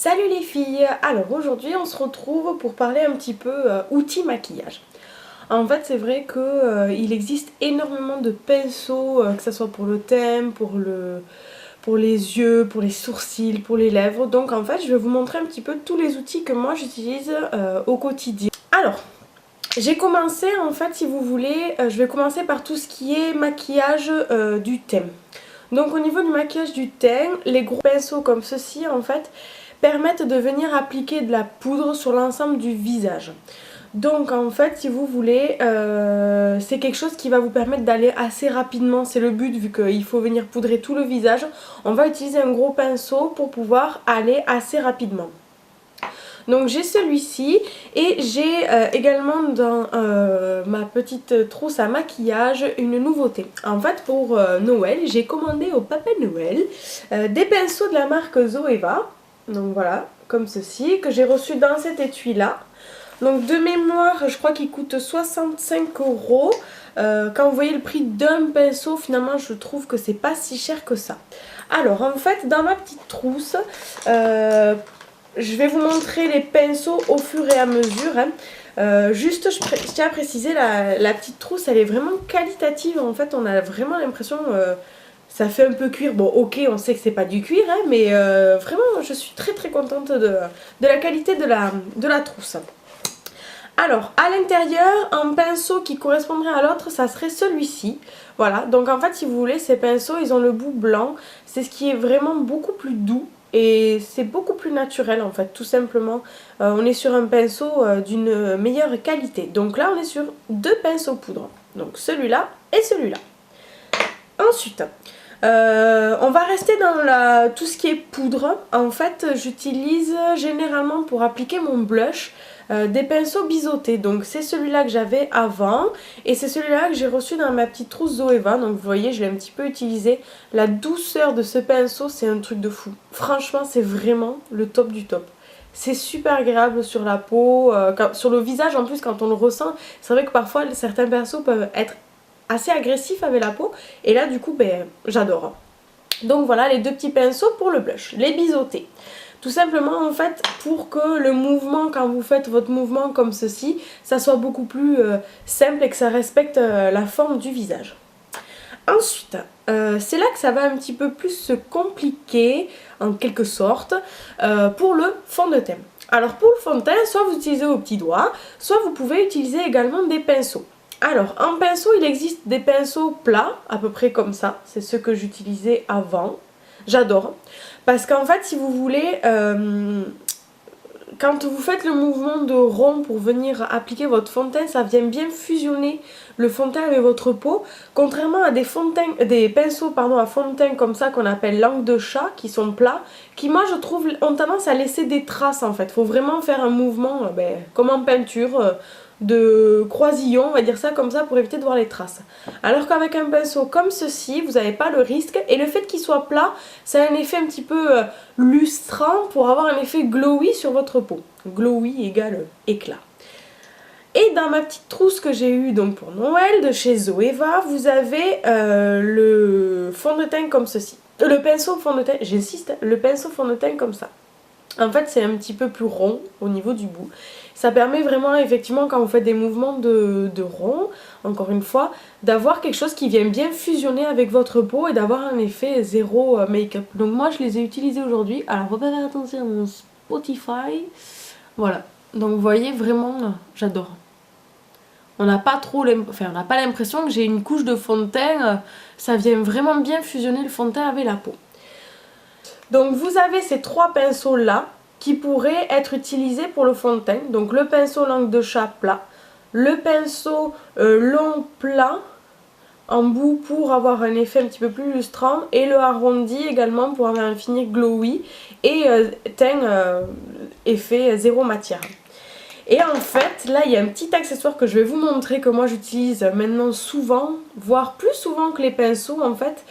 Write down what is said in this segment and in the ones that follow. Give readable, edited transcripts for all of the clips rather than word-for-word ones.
Salut les filles! Alors aujourd'hui on se retrouve pour parler un petit peu outils maquillage. En fait c'est vrai qu'il existe énormément de pinceaux, que ce soit pour le teint, pour les yeux, pour les sourcils, pour les lèvres. Donc en fait je vais vous montrer un petit peu tous les outils que moi j'utilise au quotidien. Alors j'ai commencé en fait si vous voulez, je vais commencer par tout ce qui est maquillage du teint. Donc au niveau du maquillage du teint, les gros pinceaux comme ceci en fait permettent de venir appliquer de la poudre sur l'ensemble du visage. Donc en fait si vous voulez c'est quelque chose qui va vous permettre d'aller assez rapidement, c'est le but vu qu'il faut venir poudrer tout le visage. On va utiliser un gros pinceau pour pouvoir aller assez rapidement. Donc j'ai celui-ci et j'ai également dans ma petite trousse à maquillage une nouveauté. En fait pour Noël j'ai commandé au Papa Noël des pinceaux de la marque Zoeva. Donc voilà, comme ceci, que j'ai reçu dans cet étui là. Donc de mémoire je crois qu'il coûte 65 €. Quand vous voyez le prix d'un pinceau, finalement je trouve que c'est pas si cher que ça. Alors en fait dans ma petite trousse, je vais vous montrer les pinceaux au fur et à mesure. Juste je tiens à préciser, la petite trousse elle est vraiment qualitative. En fait on a vraiment l'impression... ça fait un peu cuir, bon ok on sait que c'est pas du cuir hein, mais vraiment je suis très contente de la qualité de la trousse. Alors à l'intérieur, un pinceau qui correspondrait à l'autre ça serait celui-ci. Voilà, donc en fait si vous voulez ces pinceaux ils ont le bout blanc, c'est ce qui est vraiment beaucoup plus doux. Et c'est beaucoup plus naturel en fait, tout simplement. On est sur un pinceau d'une meilleure qualité. Donc là on est sur deux pinceaux poudre, donc celui-là et celui-là. Ensuite, on va rester dans tout ce qui est poudre. En fait, j'utilise généralement pour appliquer mon blush des pinceaux biseautés. Donc c'est celui-là que j'avais avant et c'est celui-là que j'ai reçu dans ma petite trousse Zoeva. Donc vous voyez, je l'ai un petit peu utilisé. La douceur de ce pinceau, c'est un truc de fou. Franchement, c'est vraiment le top du top. C'est super agréable sur la peau, sur le visage en plus quand on le ressent. C'est vrai que parfois certains pinceaux peuvent être assez agressif avec la peau et là du coup ben j'adore. Donc voilà les deux petits pinceaux pour le blush, les biseautés. Tout simplement en fait pour que le mouvement, quand vous faites votre mouvement comme ceci, ça soit beaucoup plus simple et que ça respecte la forme du visage. Ensuite, c'est là que ça va un petit peu plus se compliquer en quelque sorte pour le fond de teint. Alors pour le fond de teint, soit vous utilisez vos petits doigts, soit vous pouvez utiliser également des pinceaux. Alors, en pinceau, il existe des pinceaux plats, à peu près comme ça. C'est ceux que j'utilisais avant. J'adore. Parce qu'en fait, si vous voulez, quand vous faites le mouvement de rond pour venir appliquer votre fond de teint, ça vient bien fusionner le fond de teint avec votre peau. Contrairement à des pinceaux à fond de teint comme ça qu'on appelle langue de chat, qui sont plats, qui moi je trouve ont tendance à laisser des traces en fait. Il faut vraiment faire un mouvement comme en peinture, de croisillon, on va dire ça comme ça, pour éviter de voir les traces. Alors qu'avec un pinceau comme ceci, vous n'avez pas le risque, et le fait qu'il soit plat, ça a un effet un petit peu lustrant pour avoir un effet glowy sur votre peau. Glowy égale éclat. Et dans ma petite trousse que j'ai eue donc pour Noël de chez Zoeva, vous avez le fond de teint comme ceci. Le pinceau fond de teint, j'insiste, le pinceau fond de teint comme ça. En fait c'est un petit peu plus rond au niveau du bout. Ça permet vraiment effectivement quand vous faites des mouvements de rond, encore une fois, d'avoir quelque chose qui vient bien fusionner avec votre peau et d'avoir un effet zéro make-up. Donc moi je les ai utilisés aujourd'hui. Alors on va faire attention à mon Spotify. Voilà. Donc vous voyez vraiment, j'adore. On n'a pas l'impression que j'ai une couche de fond de teint. Ça vient vraiment bien fusionner le fond de teint avec la peau. Donc vous avez ces trois pinceaux là qui pourraient être utilisés pour le fond de teint. Donc le pinceau langue de chat plat, le pinceau long plat en bout pour avoir un effet un petit peu plus lustrant et le arrondi également pour avoir un fini glowy et teint effet zéro matière. Et en fait, là il y a un petit accessoire que je vais vous montrer que moi j'utilise maintenant souvent, voire plus souvent que les pinceaux en fait.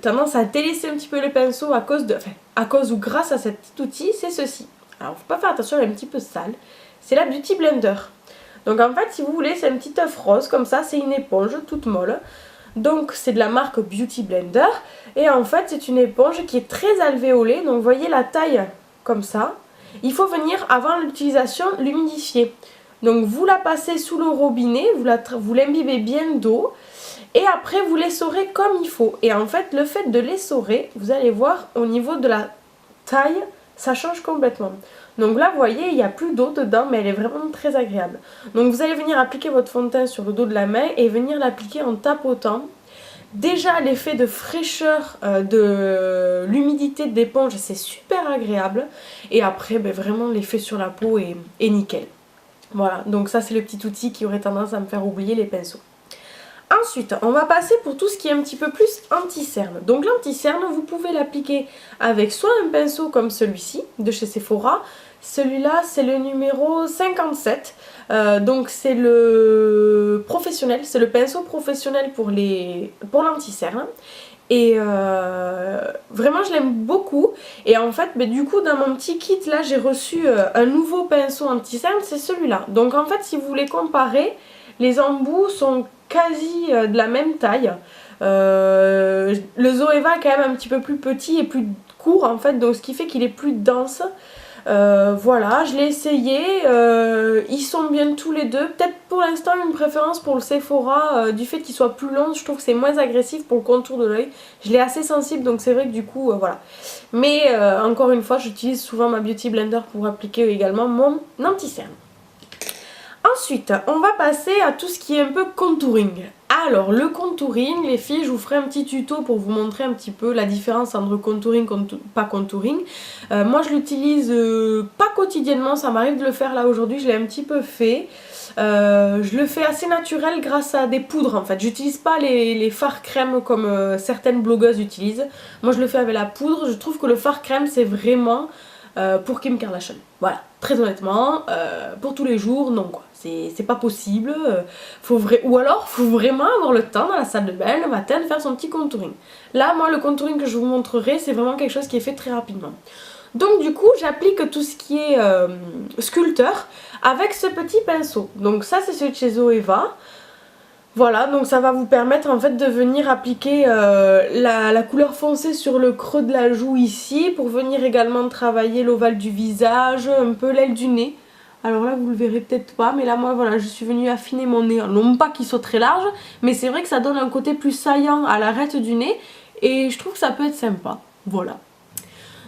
Tendance à délaisser un petit peu les pinceaux à cause ou grâce à cet petit outil, c'est ceci. Alors faut pas faire attention, elle est un petit peu sale. C'est la Beauty Blender. Donc en fait si vous voulez c'est un petit œuf rose comme ça, c'est une éponge toute molle. Donc c'est de la marque Beauty Blender. Et en fait c'est une éponge qui est très alvéolée. Donc vous voyez la taille comme ça. Il faut venir avant l'utilisation l'humidifier. Donc vous la passez sous le robinet, vous l'imbibez bien d'eau. Et après vous l'essorez comme il faut. Et en fait le fait de l'essorer, vous allez voir au niveau de la taille, ça change complètement. Donc là vous voyez il n'y a plus d'eau dedans, mais elle est vraiment très agréable. Donc vous allez venir appliquer votre fond de teint sur le dos de la main et venir l'appliquer en tapotant. Déjà l'effet de fraîcheur de l'humidité de l'éponge c'est super agréable. Et après ben, vraiment l'effet sur la peau est nickel. Voilà, donc ça c'est le petit outil qui aurait tendance à me faire oublier les pinceaux. Ensuite, on va passer pour tout ce qui est un petit peu plus anti-cerne. Donc l'anti-cerne, vous pouvez l'appliquer avec soit un pinceau comme celui-ci de chez Sephora. Celui-là, c'est le numéro 57. Donc c'est le professionnel, c'est le pinceau professionnel pour l'anti-cerne. Et vraiment je l'aime beaucoup. Et en fait du coup dans mon petit kit là j'ai reçu un nouveau pinceau anti-cerne, c'est celui-là. Donc en fait si vous voulez comparer, les embouts sont quasi de la même taille. Le Zoeva est quand même un petit peu plus petit et plus court en fait, donc ce qui fait qu'il est plus dense. Voilà, je l'ai essayé, ils sont bien tous les deux. Peut-être pour l'instant une préférence pour le Sephora du fait qu'il soit plus long, je trouve que c'est moins agressif pour le contour de l'œil. Je l'ai assez sensible donc c'est vrai que du coup voilà. Mais encore une fois j'utilise souvent ma Beauty Blender pour appliquer également mon anti-cerne. Ensuite, on va passer à tout ce qui est un peu contouring. Alors, le contouring, les filles, je vous ferai un petit tuto pour vous montrer un petit peu la différence entre contouring et pas contouring. Moi, je l'utilise pas quotidiennement, ça m'arrive de le faire là aujourd'hui, je l'ai un petit peu fait. Je le fais assez naturel grâce à des poudres en fait. J'utilise pas les fards crème comme certaines blogueuses utilisent. Moi, je le fais avec la poudre. Je trouve que le fard crème, c'est vraiment pour Kim Kardashian. Voilà, très honnêtement, pour tous les jours, non quoi. C'est pas possible. Ou alors, faut vraiment avoir le temps dans la salle de bain le matin de faire son petit contouring. Là, moi, le contouring que je vous montrerai, c'est vraiment quelque chose qui est fait très rapidement. Donc du coup, j'applique tout ce qui est sculpteur avec ce petit pinceau. Donc ça, c'est celui de chez Zoeva. Voilà, donc ça va vous permettre en fait de venir appliquer la couleur foncée sur le creux de la joue ici, pour venir également travailler l'ovale du visage, un peu l'aile du nez. Alors là vous le verrez peut-être pas, mais là moi voilà, je suis venue affiner mon nez, non pas qu'il soit très large, mais c'est vrai que ça donne un côté plus saillant à l'arête du nez, et je trouve que ça peut être sympa, voilà.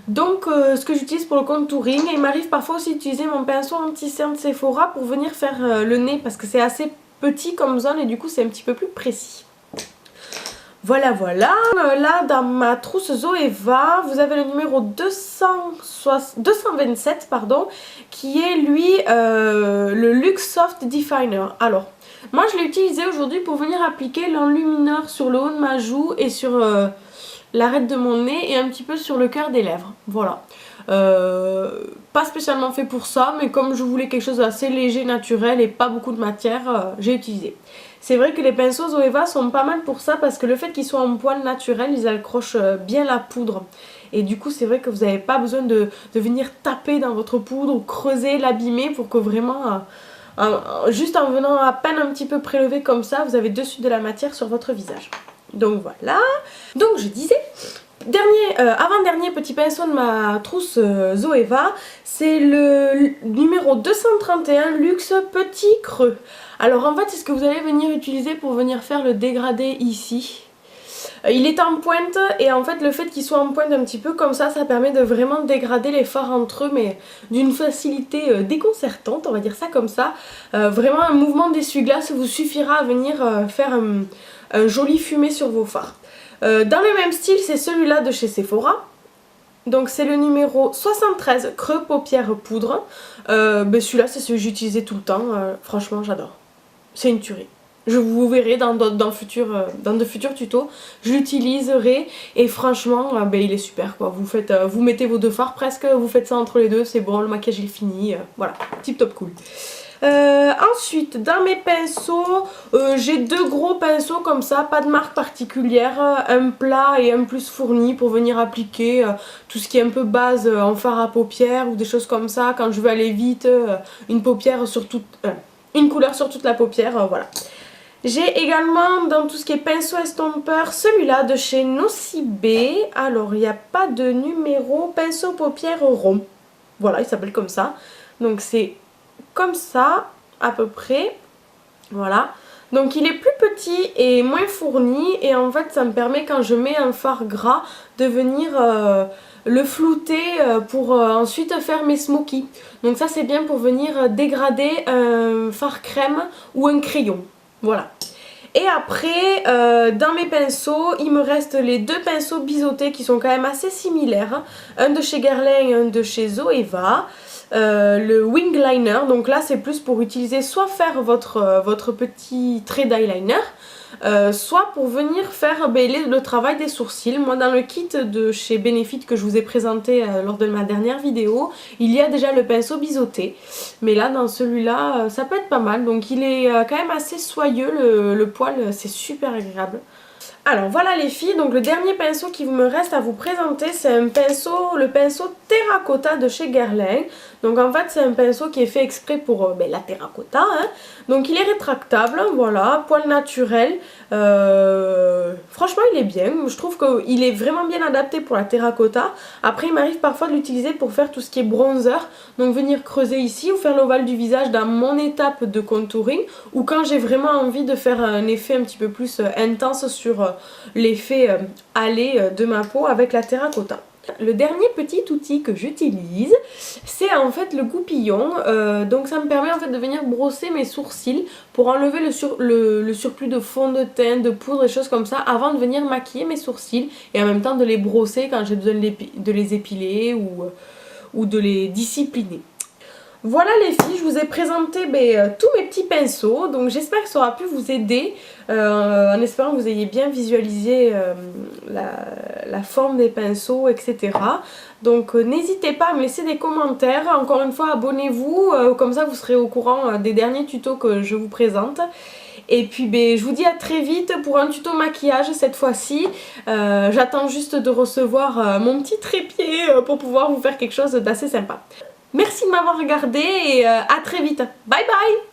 Donc ce que j'utilise pour le contouring, et il m'arrive parfois aussi d'utiliser mon pinceau anti-cerne Sephora pour venir faire le nez, parce que c'est assez petit comme zone et du coup c'est un petit peu plus précis. Voilà voilà, là dans ma trousse Zoeva, vous avez le numéro 227 pardon, qui est lui le Luxe Soft Definer. Alors, moi je l'ai utilisé aujourd'hui pour venir appliquer l'enlumineur sur le haut de ma joue et sur l'arête de mon nez et un petit peu sur le cœur des lèvres, voilà. Pas spécialement fait pour ça, mais comme je voulais quelque chose d'assez léger, naturel et pas beaucoup de matière, j'ai utilisé. C'est vrai que les pinceaux Zoeva sont pas mal pour ça parce que le fait qu'ils soient en poil naturel, ils accrochent bien la poudre. Et du coup c'est vrai que vous n'avez pas besoin de venir taper dans votre poudre ou creuser, l'abîmer pour que vraiment, juste en venant à peine un petit peu prélever comme ça, vous avez dessus de la matière sur votre visage. Donc voilà, donc je disais... avant-dernier petit pinceau de ma trousse Zoeva, c'est le numéro 231 Luxe Petit Creux. Alors en fait c'est ce que vous allez venir utiliser pour venir faire le dégradé ici. Il est en pointe et en fait le fait qu'il soit en pointe un petit peu comme ça, ça permet de vraiment dégrader les fards entre eux, mais d'une facilité déconcertante, on va dire ça comme ça. Vraiment un mouvement d'essuie-glace vous suffira à venir faire un joli fumé sur vos fards. Dans le même style, c'est celui-là de chez Sephora. Donc c'est le numéro 73 Creux Paupières Poudre. Celui-là c'est celui que j'utilisais tout le temps. Franchement j'adore. C'est une tuerie. Je vous verrai dans de futurs tutos. Je l'utiliserai et franchement il est super quoi. Vous mettez vos deux fards presque, vous faites ça entre les deux, c'est bon, le maquillage est fini. Voilà, tip top cool. Ensuite dans mes pinceaux, j'ai deux gros pinceaux comme ça, pas de marque particulière, un plat et un plus fourni pour venir appliquer tout ce qui est un peu base en fard à paupières ou des choses comme ça quand je veux aller vite, une paupière sur toute, une couleur sur toute la paupière, voilà. J'ai également dans tout ce qui est pinceau estompeur celui-là de chez Nocibé. Alors il n'y a pas de numéro, pinceau paupières rond. Voilà, il s'appelle comme ça. Donc c'est comme ça à peu près. Voilà. Donc il est plus petit et moins fourni et en fait ça me permet quand je mets un fard gras de venir le flouter pour ensuite faire mes smokies. Donc ça c'est bien pour venir dégrader un fard crème ou un crayon. Voilà. Et après, dans mes pinceaux, il me reste les deux pinceaux biseautés qui sont quand même assez similaires. Un de chez Guerlain et un de chez Zoeva. Le wing liner, donc là c'est plus pour utiliser soit faire votre petit trait d'eyeliner, soit pour venir faire le travail des sourcils. Moi dans le kit de chez Benefit que je vous ai présenté lors de ma dernière vidéo, il y a déjà le pinceau biseauté, mais là dans celui-là ça peut être pas mal, donc il est quand même assez soyeux, le poil c'est super agréable. Alors voilà les filles, donc le dernier pinceau qui me reste à vous présenter c'est un pinceau, le pinceau terracotta de chez Guerlain. Donc en fait c'est un pinceau qui est fait exprès pour la terracotta, hein. Donc il est rétractable, voilà, poil naturel. Franchement il est bien, je trouve qu'il est vraiment bien adapté pour la terracotta. Après il m'arrive parfois de l'utiliser pour faire tout ce qui est bronzer, donc venir creuser ici ou faire l'ovale du visage dans mon étape de contouring, ou quand j'ai vraiment envie de faire un effet un petit peu plus intense sur l'effet allé de ma peau avec la terracotta. Le dernier petit outil que j'utilise, c'est en fait le goupillon. Donc ça me permet en fait de venir brosser mes sourcils pour enlever le surplus de fond de teint, de poudre et choses comme ça avant de venir maquiller mes sourcils et en même temps de les brosser quand j'ai besoin de les épiler ou de les discipliner. Voilà les filles, je vous ai présenté tous mes petits pinceaux, donc j'espère que ça aura pu vous aider en espérant que vous ayez bien visualisé la forme des pinceaux, etc. Donc n'hésitez pas à me laisser des commentaires, encore une fois abonnez-vous, comme ça vous serez au courant des derniers tutos que je vous présente. Et puis je vous dis à très vite pour un tuto maquillage cette fois-ci. J'attends juste de recevoir mon petit trépied pour pouvoir vous faire quelque chose d'assez sympa. Merci de m'avoir regardé et à très vite. Bye bye!